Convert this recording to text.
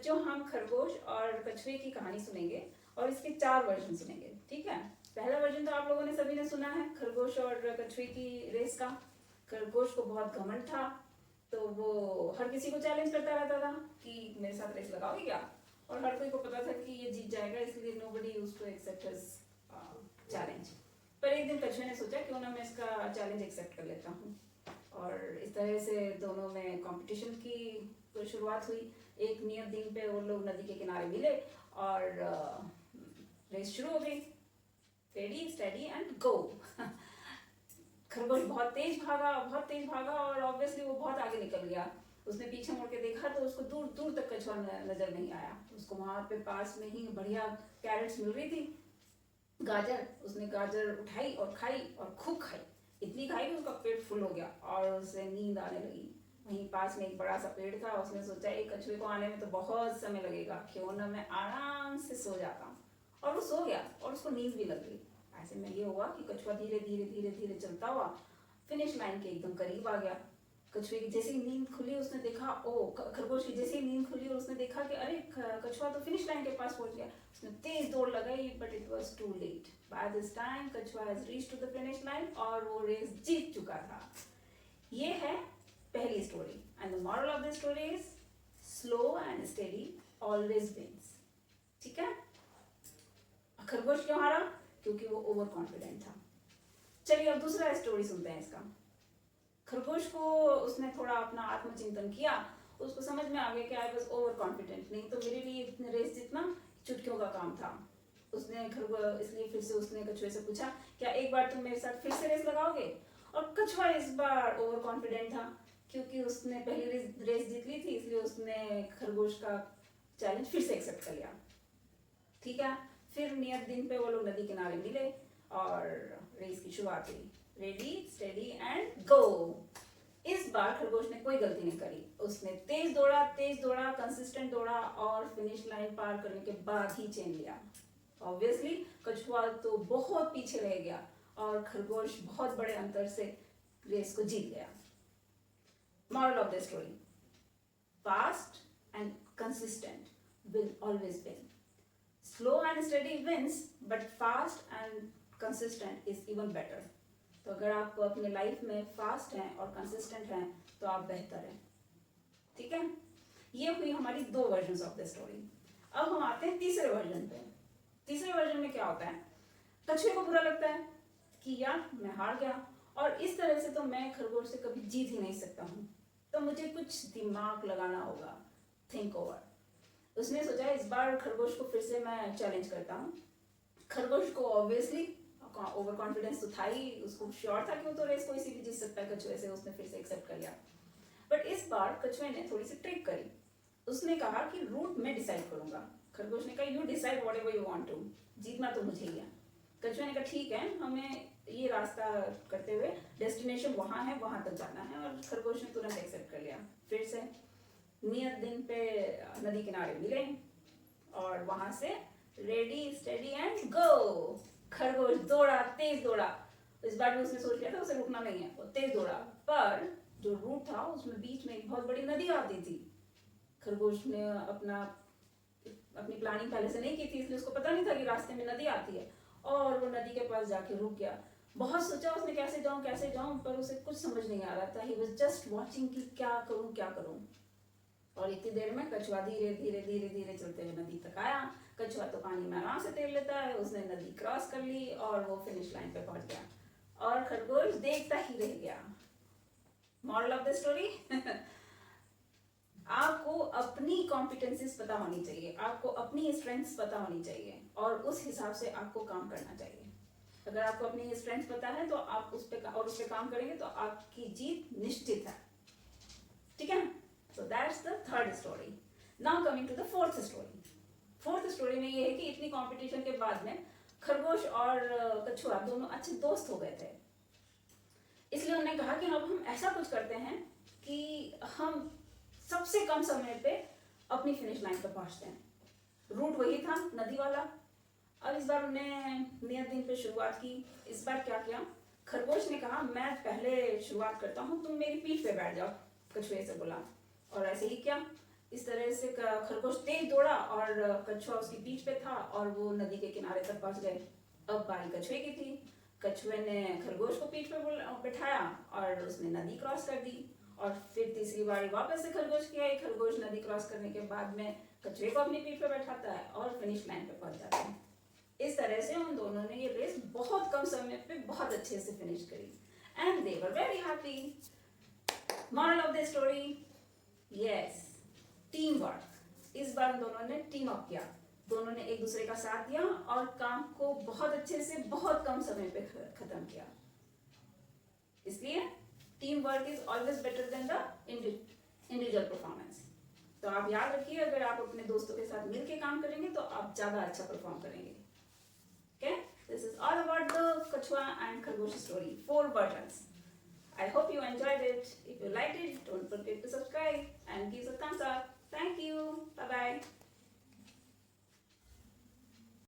बच्चों हम खरगोश और कछुए की कहानी सुनेंगे और इसके 4 वर्जन सुनेंगे, ठीक है। पहला वर्जन तो आप लोगों ने सभी ने सुना है, खरगोश और कछुए की रेस का। खरगोश को बहुत घमंड था, तो वो हर किसी को चैलेंज करता रहता था कि मेरे साथ रेस लगाओगे क्या, और हर कोई को पता था कि ये जीत जाएगा, इसलिए nobody used to accept his challenge. पर एक दिन कछुए ने सोचा क्यों ना मैं इसका चैलेंज एक्सेप्ट कर लेता हूँ, और इस तरह से दोनों में कंपटीशन की शुरुआत हुई। एक नियत दिन पे वो लोग नदी के किनारे मिले और रेस शुरू हो गई। Ready steady and go. खरगोश बहुत तेज भागा और ऑब्वियसली वो बहुत आगे निकल गया। उसने पीछे मुड़ के देखा तो उसको दूर दूर तक कछुआ नजर नहीं आया। उसको वहां पे पास में ही बढ़िया कैरेट्स मिल रही थी, गाजर। उसने गाजर उठाई और खाई और खूब खाई, इतनी खाई कि उसका पेट फुल हो गया और उसे नींद आने लगी। वहीं पास में एक बड़ा सा पेड़ था, उसने सोचा एक कछुए को आने में तो बहुत समय लगेगा, क्यों ना मैं आराम से सो जाता हूँ। और वो सो गया और उसको नींद भी लग गई। ऐसे में ये हुआ कि कछुआ धीरे धीरे धीरे धीरे चलता हुआ फिनिश लाइन के एकदम करीब आ गया। कछुए की जैसे ही नींद खुली उसने देखा, खरगोश की जैसे ही नींद खुली और उसने देखा कि अरे कछुआ तो फिनिश लाइन के पास पहुंच गया। उसने तेज दौड़ लगाई, but it was too late. By this time कछुआ has reached to the finish line और वो रेस जीत चुका था। ये है पहली story, and the moral of the story is slow and steady always wins. ठीक है। खरगोश क्यों हारा? क्योंकि वो ओवर कॉन्फिडेंट था। चलिए अब दूसरा स्टोरी सुनते हैं इसका। खरगोश को उसने थोड़ा अपना आत्मचिंतन किया, उसको समझ में आ गया कि आई वाज ओवर कॉन्फिडेंट, नहीं तो मेरे लिए इतने रेस जितना चुटकियों का काम था। उसने खरगोश इसलिए फिर से उसने कछुए से पूछा, क्या एक बार तुम मेरे साथ फिर से रेस लगाओगे? और कछुआ इस बार ओवर कॉन्फिडेंट था, क्योंकि उसने पहली रेस जीत ली थी, इसलिए उसने खरगोश का चैलेंज फिर से एक्सेप्ट कर लिया। ठीक है। फिर नियत दिन पे वो लोग नदी किनारे मिले और रेस की शुरुआत हुई। Ready steady and go. इस बार खरगोश ने कोई गलती नहीं करी। उसने तेज दौड़ा, कंसिस्टेंट दौड़ा और फिनिश लाइन पार करने के बाद ही चेन लिया। ऑब्वियसली कछुआ तो बहुत पीछे रह गया और खरगोश बहुत बड़े अंतर से रेस को जीत गया। Moral of the story, fast and consistent will always win. Slow and steady wins, but fast and consistent is even better. तो अगर आप अपने लाइफ में फास्ट हैं और कंसिस्टेंट हैं तो आप बेहतर हैं। ठीक है। ये हुई हमारी 2 वर्जन ऑफ द स्टोरी। अब हम आते हैं तीसरे वर्जन पे। तीसरे वर्जन में क्या होता है? कछुए को बुरा लगता है कि यार मैं हार गया और इस तरह से तो मैं खरगोश से कभी जीत ही नहीं सकता हूँ, तो मुझे कुछ दिमाग लगाना होगा, थिंक ओवर। उसने सोचा इस बार खरगोश को फिर से मैं चैलेंज करता हूँ। खरगोश को ऑब्वियसली ओवर कॉन्फिडेंस तो था ही, उसको श्योर था कि वो तो रेस कोई सी भी जीत सकता है कछुए से, उसने फिर से एक्सेप्ट कर लिया। बट इस बार कछुए ने थोड़ी सी ट्रिक करी। उसने कहा कि रूट मैं डिसाइड करूंगा। खरगोश ने कहा you decide whatever you want to, जीतना तो मुझे ही है। कछुए ने कहा ठीक है, हमें ये रास्ता करते हुए डेस्टिनेशन वहां है, वहां तक जाना है, और खरगोश ने तुरंत एक्सेप्ट कर लिया। फिर से नियत दिन पे नदी किनारे मिले और वहां से रेडी स्टेडी एंड गो। खरगोश दौड़ा, तेज दौड़ा। इस बार भी उसने सोच लिया था उसे रुकना नहीं है, वो तेज दौड़ा, पर जो रूट था उसमें बीच में एक बहुत बड़ी नदी आती थी। खरगोश ने अपनी प्लानिंग पहले से नहीं की थी, इसलिए उसको पता नहीं था कि रास्ते में नदी आती है, और वो नदी के पास जाके रुक गया। बहुत सोचा उसने कैसे जाऊं, पर उसे कुछ समझ नहीं आ रहा था। ही वाज जस्ट वाचिंग कि क्या करूं। और इतनी देर में कछुआ धीरे धीरे चलते हुए नदी तक आया। कछुआ तो पानी में आराम से तैर लेता है, उसने नदी क्रॉस कर ली और वो फिनिश लाइन पे पहुंच गया और खरगोश देखता ही रह गया। मॉरल ऑफ द स्टोरी, आपको अपनी कॉम्पिटेंसीज पता होनी चाहिए, आपको अपनी स्ट्रेंथ्स पता होनी चाहिए और उस हिसाब से आपको काम करना चाहिए। अगर आपको अपनी स्ट्रेंथ पता है तो आप उस पे काम करेंगे तो आपकी जीत निश्चित है। ठीक है। So that's the third story. Now coming to the fourth story. Fourth story में ये है कि इतनी कंपटीशन के बाद में खरगोश और कछुआ दोनों अच्छे दोस्त हो गए थे। इसलिए उन्होंने कहा कि अब हम ऐसा कुछ करते हैं कि हम सबसे कम समय पे अपनी फिनिश लाइन पर पहुंचते हैं। रूट वही था, नदी वाला। अब इस बार उन्हें नियत दिन पे शुरुआत की। इस बार क्या किया? खरगोश ने कहा मैं पहले शुरुआत करता हूँ, तुम मेरी पीठ पे बैठ जाओ। कछुए से बोला, और ऐसे ही क्या, इस तरह से खरगोश तेज दौड़ा और कछुआ उसकी पीठ पे था और वो नदी के किनारे तक पहुंच गए। अब बारी कछुए की थी। कछुए ने खरगोश को पीठ पे बिठाया और उसने नदी क्रॉस कर दी। और फिर तीसरी बारी वापस से खरगोश की आई। खरगोश नदी क्रॉस करने के बाद में कछुए को अपनी पीठ पे बैठाता है और फिनिश लाइन पे पहुंच जाता है। इस तरह से उन दोनों ने ये रेस बहुत कम समय पे बहुत अच्छे से फिनिश करी and they were very happy. Moral of the story, yes, team work. इस बार दोनों ने टीम अप किया, दोनों ने एक दूसरे का साथ दिया और काम को बहुत अच्छे से बहुत कम समय पे खत्म किया। इसलिए team work is always better than the individual performance. तो आप याद रखिए, अगर आप अपने दोस्तों के साथ मिलकर काम करेंगे तो आप ज्यादा अच्छा परफॉर्म करेंगे। Okay, this is all about the कछुआ एंड खरगोश story, 4 versions. I hope you enjoyed it. If you liked it, don't forget to subscribe and give us a thumbs up. Thank you.